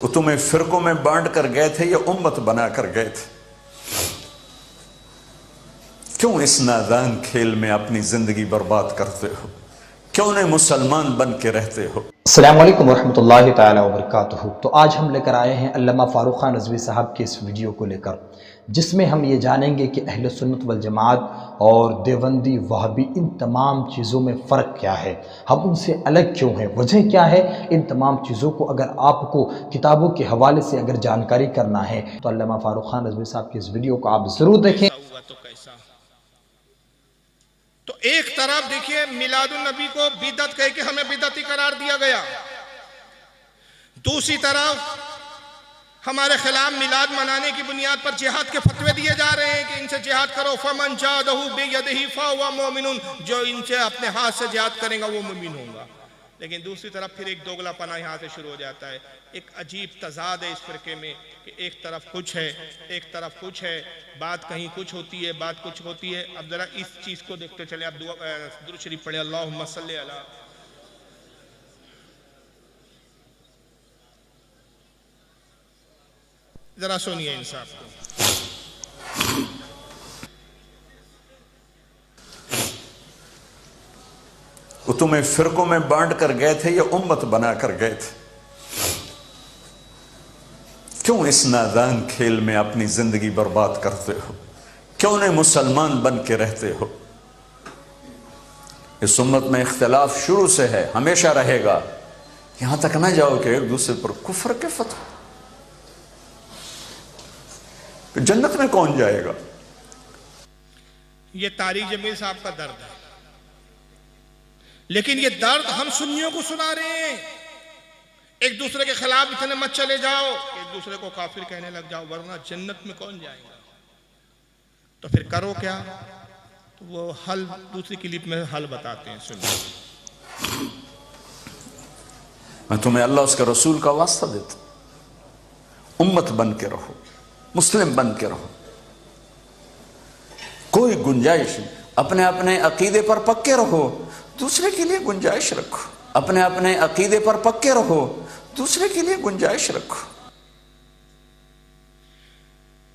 वो तुम्हें फिरकों में बांट कर गए थे या उम्मत बना कर गए थे? क्यों इस नादान खेल में अपनी जिंदगी बर्बाद करते हो? क्यों नहीं मुसलमान बन के रहते हो? अस्सलामु अलैकुम वरहमतुल्लाहि तआला वबरकातुहू। तो आज हम लेकर आए हैं अल्लामा फ़ारूक ख़ान रज़वी साहब के इस वीडियो को लेकर, जिसमें हम ये जानेंगे कि अहले सुन्नत वल जमात और देवबंदी वहाबी इन तमाम चीज़ों में फ़र्क क्या है, हम उनसे अलग क्यों हैं, वजह क्या है। इन तमाम चीज़ों को अगर आपको किताबों के हवाले से अगर जानकारी करना है तो अल्लामा फ़ारूक ख़ान रज़वी साहब की इस वीडियो को आप ज़रूर देखें। तो एक तरफ देखिए मिलादुन नबी को बिदअत कह के हमें बिदअती करार दिया गया, दूसरी तरफ हमारे खिलाफ मिलाद मनाने की बुनियाद पर जिहाद के फतवे दिए जा रहे हैं कि इनसे जिहाद करो। फमन जादहु बियदिही फहुवा मोमिनुन, जो इनसे अपने हाथ से जिहाद करेगा वो मोमिन होगा। लेकिन दूसरी तरफ फिर एक दोगलापना यहाँ से शुरू हो जाता है। एक अजीब तजाद है इस फिरके में कि एक तरफ कुछ है, एक तरफ कुछ है, बात कहीं कुछ होती है, बात कुछ होती है। अब जरा इस चीज को देखते चले। आप दुरूद शरीफ पढ़े, अल्लाहुम्मा सल्ली अला। जरा सुनिए इंसाफ को। वो तुम्हें फिरकों में बांट कर गए थे या उम्मत बना कर गए थे? क्यों इस नादान खेल में अपनी जिंदगी बर्बाद करते हो? क्यों नहीं मुसलमान बन के रहते हो? इस उम्मत में इख्तिलाफ शुरू से है, हमेशा रहेगा। यहां तक ना जाओ कि एक दूसरे पर कुफ्र के फतवे। जन्नत में कौन जाएगा? ये तारिक जमील साहब का दर्द है, लेकिन ये दर्द हम सुन्नियों को सुना रहे हैं। एक दूसरे के खिलाफ इतने मत चले जाओ, एक दूसरे को काफिर कहने लग जाओ, वरना जन्नत में कौन जाएगा। तो फिर करो क्या? तो वो हल दूसरी क्लिप में हल बताते हैं, सुनिए। मैं तुम्हें अल्लाह उसके रसूल का वास्ता देता, उम्मत बन के रहो, मुस्लिम बन के रहो। कोई गुंजाइश, अपने अपने अकीदे पर पक्के रहो, दूसरे के लिए गुंजाइश रखो। अपने अपने अकीदे पर पक्के रहो, दूसरे के लिए गुंजाइश रखो।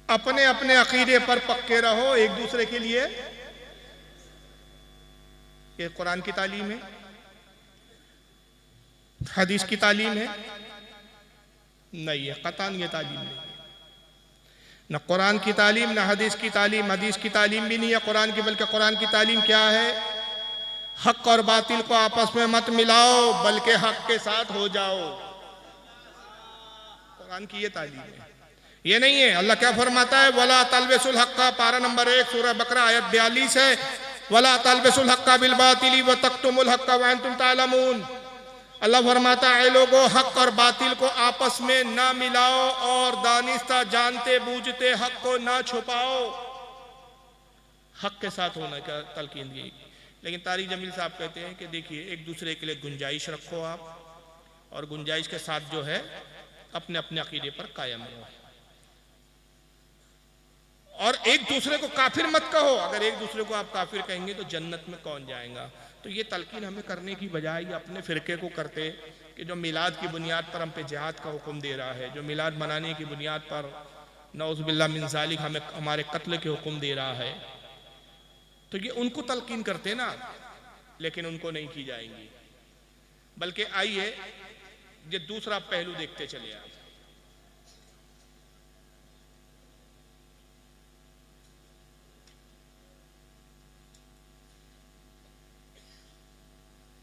अपने अपने अकीदे पर पक्के रहो, एक दूसरे के लिए। ये कुरान की तालीम है, हदीस की तालीम है? नहीं है, कतान ये तालीम नहीं। न कुरान की तालीम, न हदीस की तालीम। हदीस की तालीम भी नहीं है कुरान की, बल्कि कुरान की तालीम क्या है? हक और बातिल को आपस में मत मिलाओ, बल्कि हक के साथ हो जाओ। कुरान की ये तालीम है, ये नहीं है। अल्लाह क्या फरमाता है? वला तलबिसुल हक्का, पारा नंबर 1 सूरह बकरा आयत 42 है। वला तलबिसुल हक्का बिल बातिली व तक्तुमुल हक्का व अंतुम तालमून। अल्लाह फरमाता है लोगों, हक और बातिल को आपस में ना मिलाओ और दानिस्ता जानते बूझते हक को ना छुपाओ। हक के साथ होना का तलकीन दी। लेकिन तारिक जमील साहब कहते हैं कि देखिए, एक दूसरे के लिए गुंजाइश रखो आप, और गुंजाइश के साथ जो है अपने अपने अकीदे पर कायम रहो, और एक दूसरे को काफिर मत कहो। अगर एक दूसरे को आप काफिर कहेंगे तो जन्नत में कौन जाएगा। तो ये तलकीन हमें करने की बजाय ये अपने फिरके को करते कि जो मिलाद की बुनियाद पर हम पे जिहाद का हुक्म दे रहा है, जो मिलाद मनाने की बुनियाद पर नौज़ुबिल्लाह मिन ज़ालिक हमें हमारे कत्ल के हुक्म दे रहा है, तो ये उनको तलकीन करते ना, लेकिन उनको नहीं की जाएंगी। बल्कि आइए ये दूसरा पहलू देखते चले आप।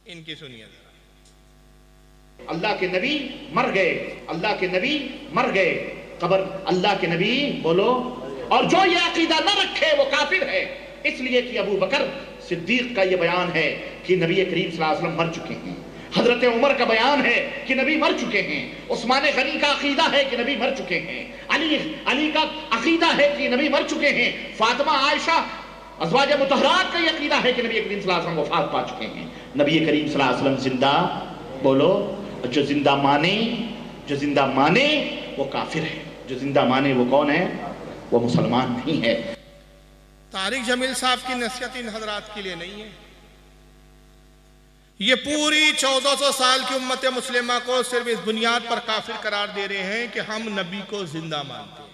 इनकी सुनिए। अल्लाह के नबी मर गए, अल्लाह के नबी मर गए, कब्र अल्लाह के नबी बोलो। और जो ये अकीदा न रखे वो काफिर है, इसलिए कि अबू बकर सिद्दीक का ये बयान है कि नबी करीम सल्लल्लाहु अलैहि वसल्लम मर चुके हैं। हजरत उमर का बयान है कि नबी मर चुके हैं। उस्मान गनी का अकीदा है कि नबी मर चुके हैं। अली का अकीदा है कि नबी मर चुके हैं। फातिमा आयशा अज़वाज मुतहरात का ये अकीदा है कि नबी करीम सल्लल्लाहु अलैहि वसल्लम वफात पा चुके हैं। नबी करीम सल्लल्लाहु अलैहि वसल्लम जिंदा बोलो। जो जिंदा माने वो काफिर है, जो जिंदा माने वो कौन है? वो मुसलमान नहीं है। तारिक जमील साहब की नसीहत इन हजरात के लिए नहीं है, ये पूरी 1400 साल की उम्मत मुस्लिमा को सिर्फ इस बुनियाद पर काफिर करार दे रहे हैं कि हम नबी को जिंदा मानते हैं।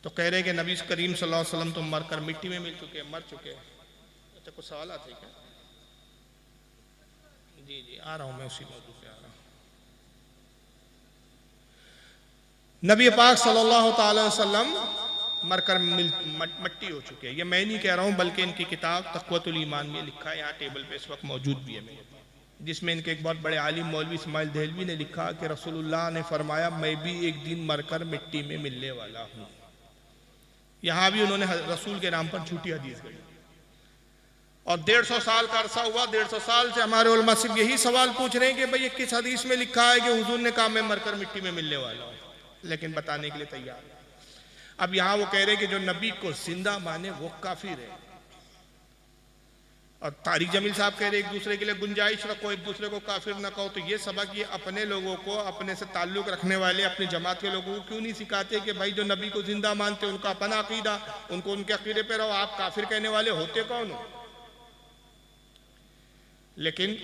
तो कह रहे हैं कि नबी करीम सल्लल्लाहु अलैहि वसल्लम तो मरकर मिट्टी में मिल चुके, मर चुके। अच्छा कुछ सवाल आते हैं क्या? जी जी आ रहा हूं, मैं उसी मौजूद पे आ रहा हूं। नबी पाक सल्लल्लाहु अलैहि वसल्लम मरकर मट्टी हो चुके हैं। ये मैं नहीं कह रहा हूं, बल्कि इनकी किताब तक़वतुल ईमान में लिखा है, यहाँ टेबल पे इस वक्त मौजूद भी है मेरे, जिसमें इनके एक बहुत बड़े आलिम मौलवी इस्माइल देहलवी ने लिखा कि रसूलुल्लाह ने फरमाया मैं भी एक दिन मरकर मिट्टी में मिलने वाला हूँ। यहाँ भी उन्होंने रसूल के नाम पर झूठी हदीस गई। और 150 साल का अरसा हुआ, 150 साल से हमारे उलमा सिर्फ यही सवाल पूछ रहे हैं कि भाई ये किस हदीस में लिखा है कि हुजूर ने कहा मैं मरकर मिट्टी में मिलने वाला हूँ, लेकिन बताने के लिए तैयार है। अब यहाँ वो कह रहे हैं कि जो नबी को जिंदा माने वो काफिर है। और तारिक जमील साहब कह रहे एक दूसरे के लिए गुंजाइश रखो, एक दूसरे को काफिर ना कहो। तो ये सबक ये अपने लोगों को, अपने से ताल्लुक रखने वाले अपनी जमात के लोगों को क्यों नहीं सिखाते कि भाई जो नबी को जिंदा मानते उनका अपना अकीदा, उनको उनके अकीदे पे रहो, आप काफिर कहने वाले होते कौन हो? लेकिन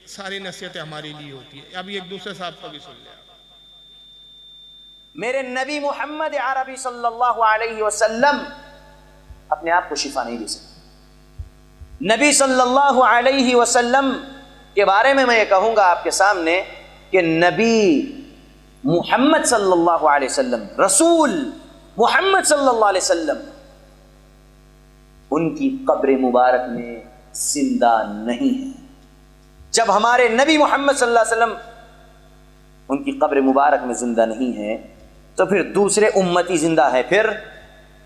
सारी नसीहतें हमारे लिए होती है। अब एक दूसरे साहब को भी सुन लिया। मेरे नबी मोहम्मद अरबी सल्लल्लाहु अलैहि वसल्लम अपने आप को शिफा नहीं दे सकते। नबी सल्लल्लाहु अलैहि वसल्लम के बारे में मैं ये कहूंगा आपके सामने कि नबी मोहम्मद सल्लल्लाहु अलैहि वसल्लम, रसूल मोहम्मद सल्लल्लाहु अलैहि वसल्लम, उनकी कब्र मुबारक में जिंदा नहीं है। जब हमारे नबी मोहम्मद सल्लल्लाहु अलैहि वसल्लम उनकी कब्र मुबारक में जिंदा नहीं है, तो फिर दूसरे उम्मती जिंदा है, फिर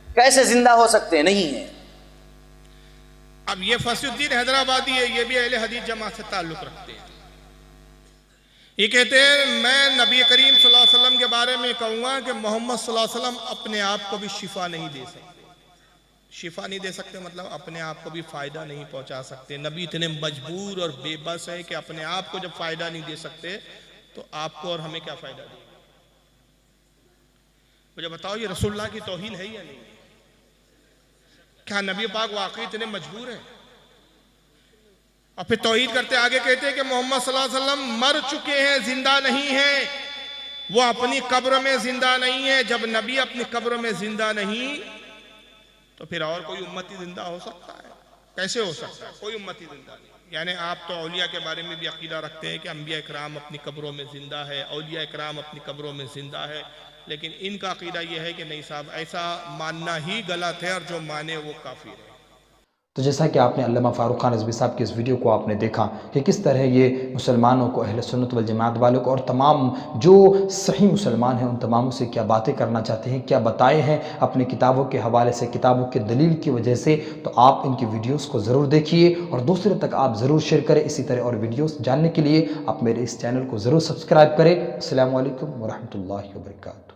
कैसे जिंदा हो सकते हैं? नहीं है। अब ये फसीउद्दीन हैदराबादी है, ये भी अहले हदीस जमात से ताल्लुक रखते हैं। ये कहते हैं मैं नबी करीम सल्लल्लाहु अलैहि वसल्लम के बारे में कहूंगा कि मोहम्मद सल्लल्लाहु अलैहि वसल्लम अपने आप को भी शिफा नहीं दे सकते। शिफा नहीं दे सकते मतलब अपने आप को भी फायदा नहीं पहुंचा सकते। नबी इतने मजबूर और बेबस है कि अपने आप को जब फायदा नहीं दे सकते तो आपको और हमें क्या फायदा देगा? मुझे बताओ ये रसूलुल्लाह की तौहीन है या नहीं? क्या नबी पाक वाकई इतने मजबूर हैं? और फिर तौहीद करते आगे कहते हैं कि मोहम्मद सल्लल्लाहु अलैहि वसल्लम मर चुके हैं, जिंदा नहीं है, वो अपनी कब्र में जिंदा नहीं है। जब नबी अपनी कब्र में जिंदा नहीं तो फिर और कोई उम्मती जिंदा हो सकता है? कैसे हो सकता है? कोई उम्मती जिंदा नहीं। यानी आप तो औलिया के बारे में भी अकीदा रखते हैं कि अंबिया इकराम अपनी कब्रों में जिंदा है, औलिया इकराम अपनी कब्रों में जिंदा है, लेकिन इनका अकीदा यह है कि नहीं साहब, ऐसा मानना ही गलत है और जो माने वो काफिर है। तो जैसा कि आपने अल्लामा फ़ारूक खान रज़वी साहब की इस वीडियो को आपने देखा कि किस तरह ये मुसलमानों को, अहले सुन्नत वल जमात वालों को और तमाम जो सही मुसलमान हैं उन तमामों से क्या बातें करना चाहते हैं, क्या बताए हैं अपनी किताबों के हवाले से, किताबों के दलील की वजह से। तो आप इनकी वीडियोस को ज़रूर देखिए और दूसरे तक आप ज़रूर शेयर करें। इसी तरह और वीडियोस जानने के लिए आप मेरे इस चैनल को ज़रूर सब्सक्राइब करें। अस्सलामु अलैकुम व रहमतुल्लाहि व बरकातुहू।